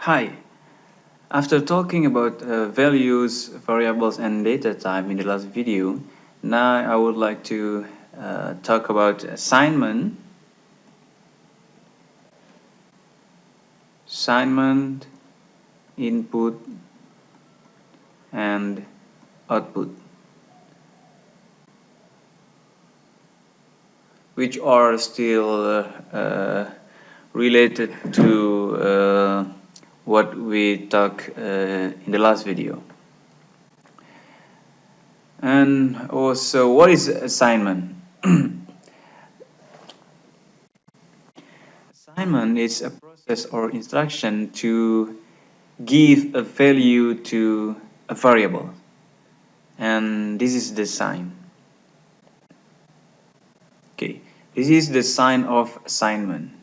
Hi. After talking about values, variables, and data type in the last video, now I would like to talk about assignment, input, and output, which are still related to what we talked in the last video. And also, what is assignment? Assignment is a process or instruction to give a value to a variable, and this is the sign. Okay, this is the sign of assignment.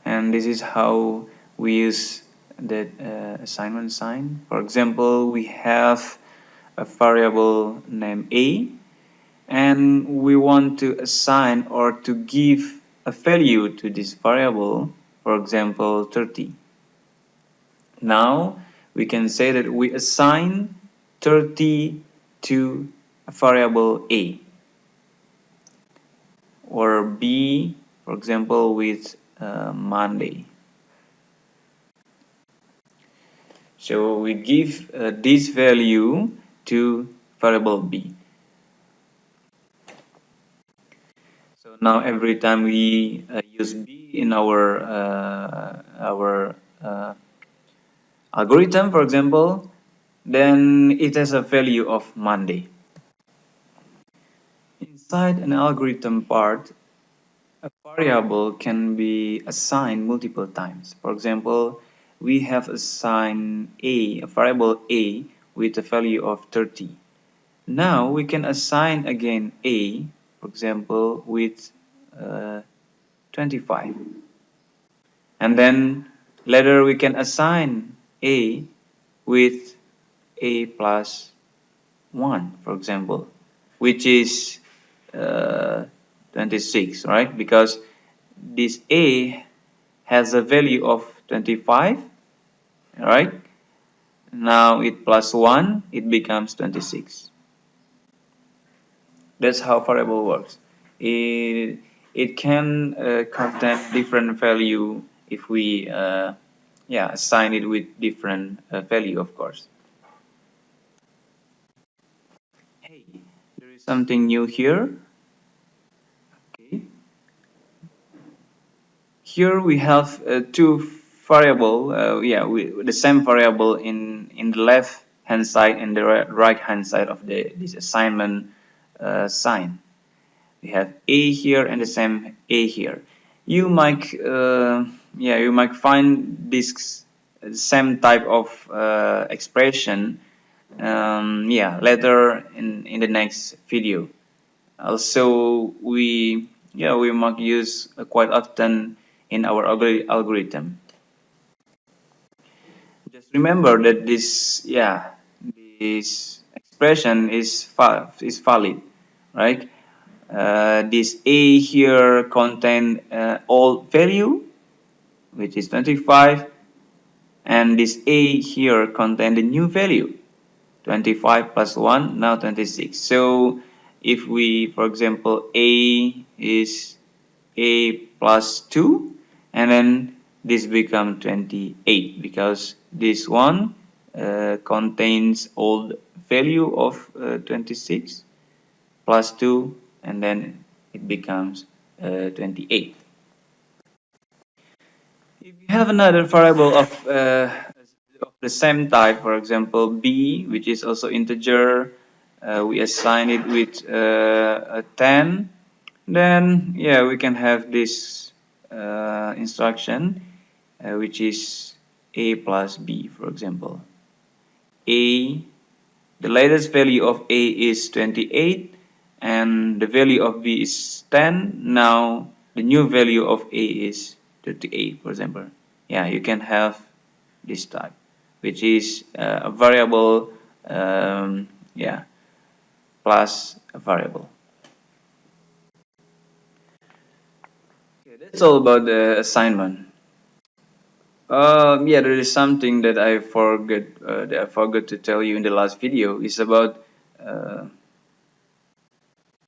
And this is how we use that assignment sign. For example, we have a variable named a, and we want to assign or to give a value to this variable, for example 30. Now we can say that we assign 30 to a variable a, or b, for example with Monday. So we give this value to variable b. So now every time we use b in our algorithm, for example, then it has a value of Monday. Inside an algorithm part, a variable can be assigned multiple times. For example, we have assigned a variable a with a value of 30. Now we can assign again a, for example, with 25. And then later we can assign a with a plus 1, for example, which is 26, right? Because this a has a value of 25, right? Now it plus 1, it becomes 26. That's how variable works. It can contain different value if we assign it with different value, of course. Hey, there is something new here. Okay. Here we have two variable, the same variable in the left hand side and the right hand side of this assignment sign. We have a here and the same a here. You might find this same type of expression later in the next video. Also, we might use quite often in our algorithm. Just remember that this expression is valid, right? This a here contain old value, which is 25, and this a here contain the new value, 25 plus 1, now 26. So if we, for example, a is a plus 2, and then this becomes 28 because this one contains old value of 26 plus 2, and then it becomes 28. If you have another variable of the same type, for example b, which is also integer, we assign it with a 10, then we can have this instruction which is a plus b, for example. The latest value of a is 28 and the value of b is 10. Now the new value of a is 38, for example. You can have this type, which is a variable plus a variable. Okay, that's all about the assignment. Yeah, there is something that I forgot to tell you in the last video. Is about uh,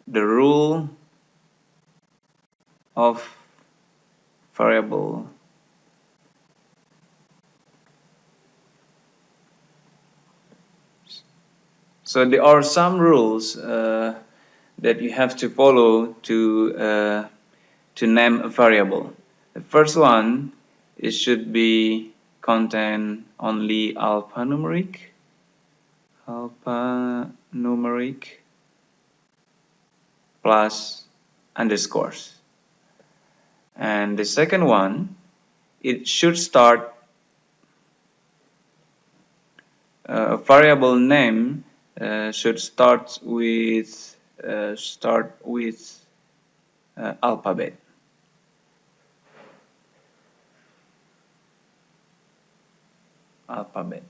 the rule of variable. So there are some rules that you have to follow to name a variable. The first one, it should be contain only alphanumeric plus underscores. And the second one, it should start a variable name should start with alphabet. Alphabet.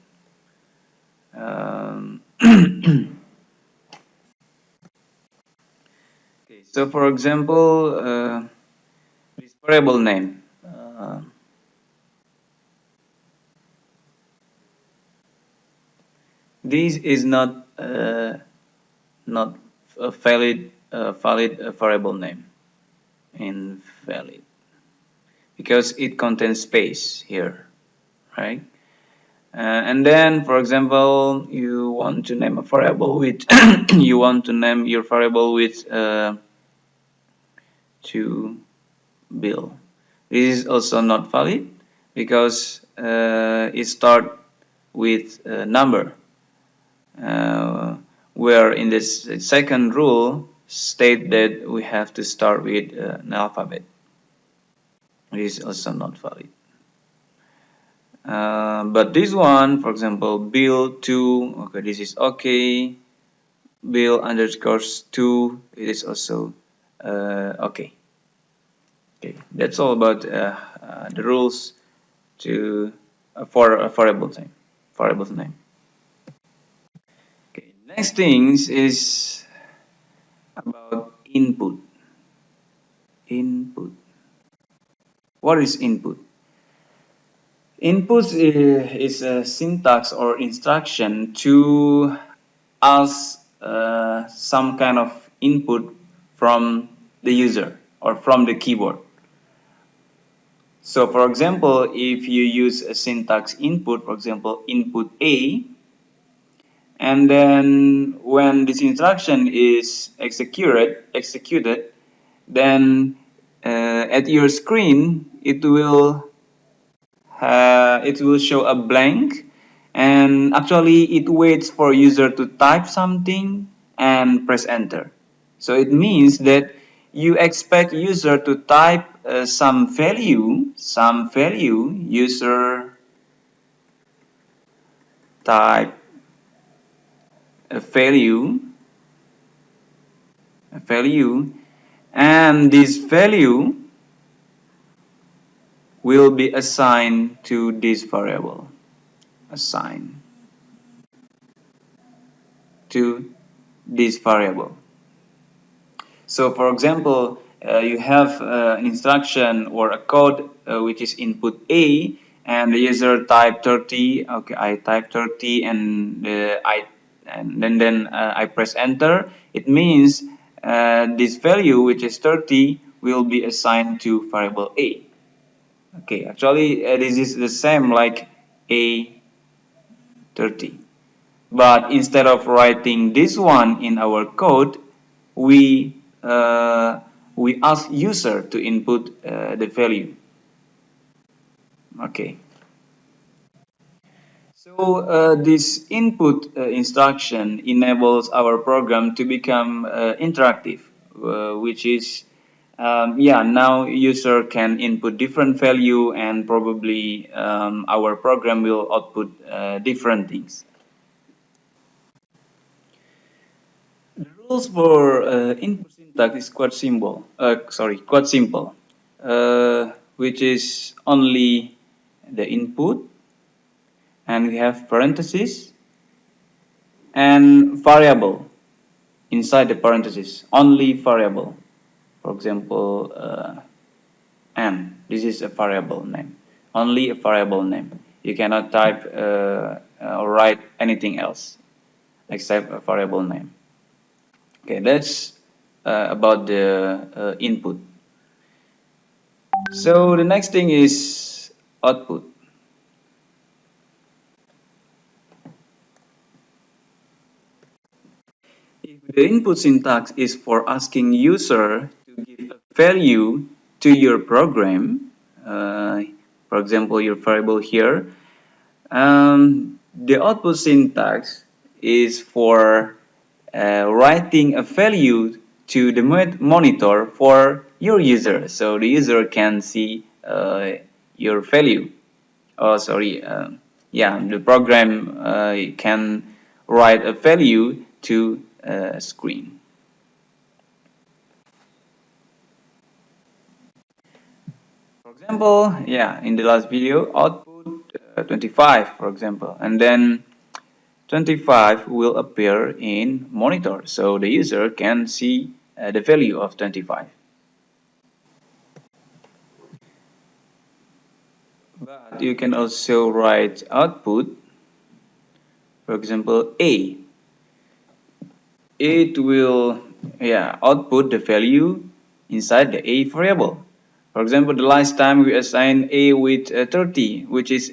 Okay, so for example, this variable name. This is not a valid variable name. Invalid because it contains space here, right? And then, for example, you want to name a variable with you want to name your variable with to bill. This is also not valid because it starts with a number, where in this second rule state that we have to start with an alphabet. This is also not valid. But this one, for example, bill 2, okay, this is okay. Bill underscores 2, it is also okay. Okay, that's all about the rules to for a variable name. Variable name. Okay, next things is about input. Input. What is input? Input is a syntax or instruction to ask some kind of input from the user or from the keyboard. So for example, if you use a syntax input, for example, input A, and then when this instruction is executed, then at your screen it will show a blank, and actually it waits for user to type something and press enter. So it means that you expect user to type some value, user type a value, and this value will be assigned to this variable. Assigned to this variable. So for example, you have an instruction or a code which is input A, and the user type 30. Okay, I type 30, and then I press enter. It means this value, which is 30, will be assigned to variable A. Okay, actually this is the same like A30. But instead of writing this one in our code, we ask user to input the value. Okay. So this input instruction enables our program to become interactive, which is yeah, now user can input different value, and probably our program will output different things. The rules for input syntax is quite simple. Quite simple. Which is only the input, and we have parentheses and variable inside the parentheses. Only variable. For example, and this is a variable name, only a variable name. You cannot type or write anything else except a variable name. Okay, that's about the input. So the next thing is output. If the input syntax is for asking user to give a value to your program, for example, your variable here, the output syntax is for writing a value to the monitor for your user, so the user can see your value. Oh, sorry. Yeah, the program can write a value to screen. For example, yeah, in the last video, output 25, for example, and then 25 will appear in monitor, so the user can see the value of 25. But you can also write output, for example, A. It will output the value inside the A variable. For example, the last time we assigned A with 30, which is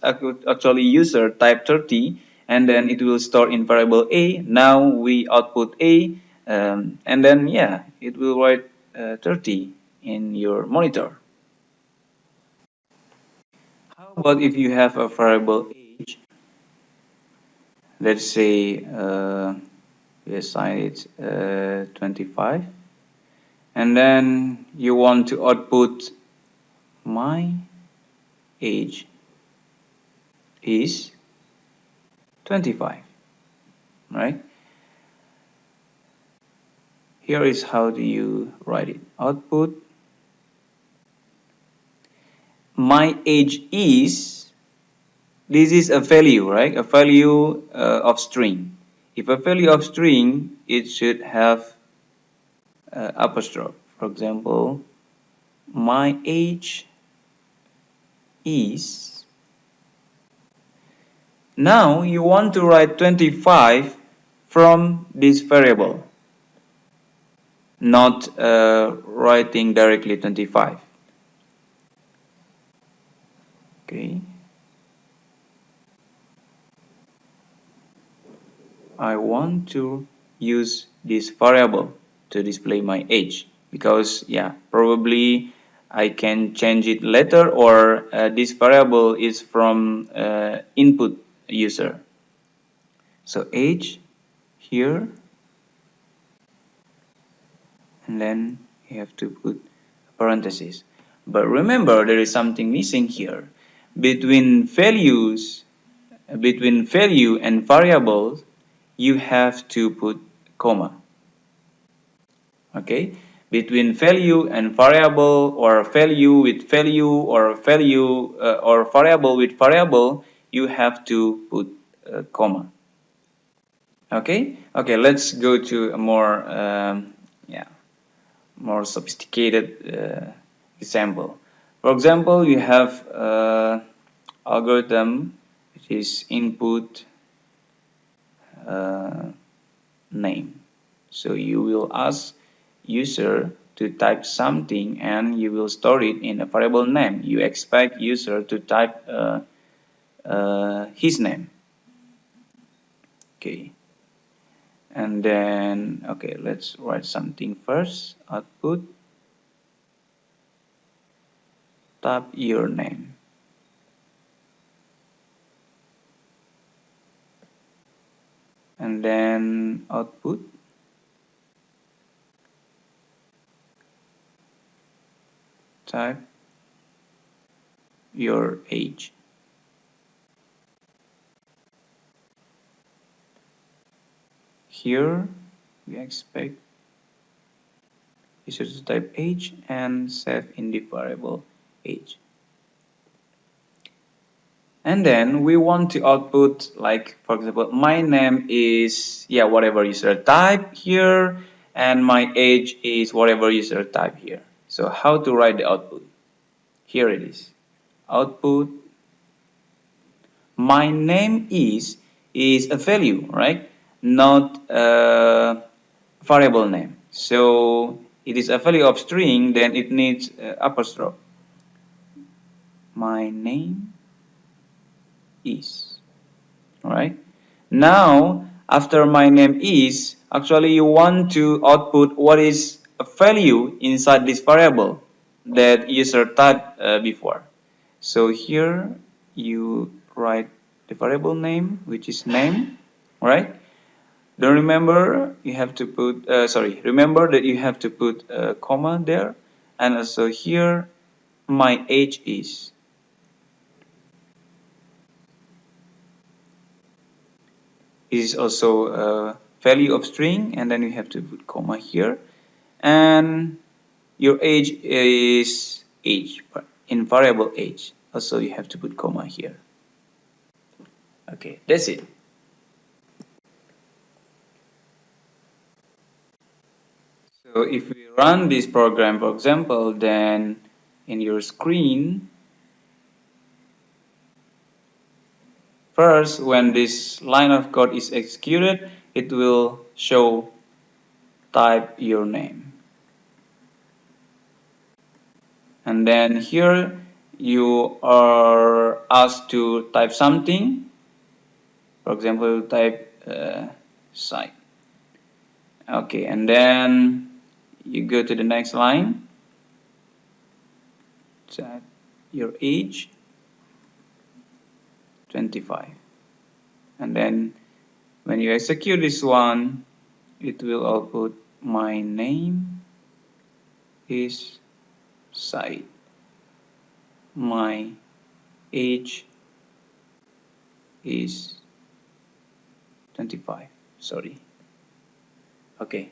actually user type 30, and then it will store in variable A. Now we output A, and then it will write 30 in your monitor. How about if you have a variable age? Let's say we assign it 25, and then you want to output my age is 25, right? Here is how do you write it. Output my age is, this is a value, right? A value of string. If a value of string, it should have apostrophe. For example, my age is. Now you want to write 25 from this variable, not writing directly 25. Okay. I want to use this variable to display my age because probably I can change it later, or this variable is from input user. So age here, and then you have to put parentheses. But remember, there is something missing here. Between value and variables, you have to put comma. Okay, between value and variable, or value with value, or value or variable with variable, you have to put comma. Okay, let's go to a more sophisticated example. For example, you have algorithm which is input name. So you will ask user to type something, and you will store it in a variable name. You expect user to type his name. Okay, and then let's write something first. Output type your name. And then output type your age. Here we expect user to type age and save in the variable age. And then we want to output, like, for example, my name is whatever user type here, and my age is whatever user type here. So how to write the output? Here it is. Output. My name is a value, right? Not a variable name. So it is a value of string, then it needs apostrophe. My name is. Alright. Now, after my name is, actually you want to output what is a value inside this variable that user typed before. So here you write the variable name, which is name, right? Don't remember you have to put remember that you have to put a comma there, and also here my age is. Is also a value of string, and then you have to put comma here, and your age is age in variable age. Also you have to put comma here. Okay, that's it. So if we run this program, for example, then in your screen, first when this line of code is executed, it will show type your name. And then here you are asked to type something. For example, type site. Okay, and then you go to the next line. Set your age 25. And then when you execute this one, it will output my name is Said. My age is 25. Sorry. Okay.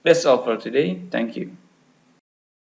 That's all for today. Thank you.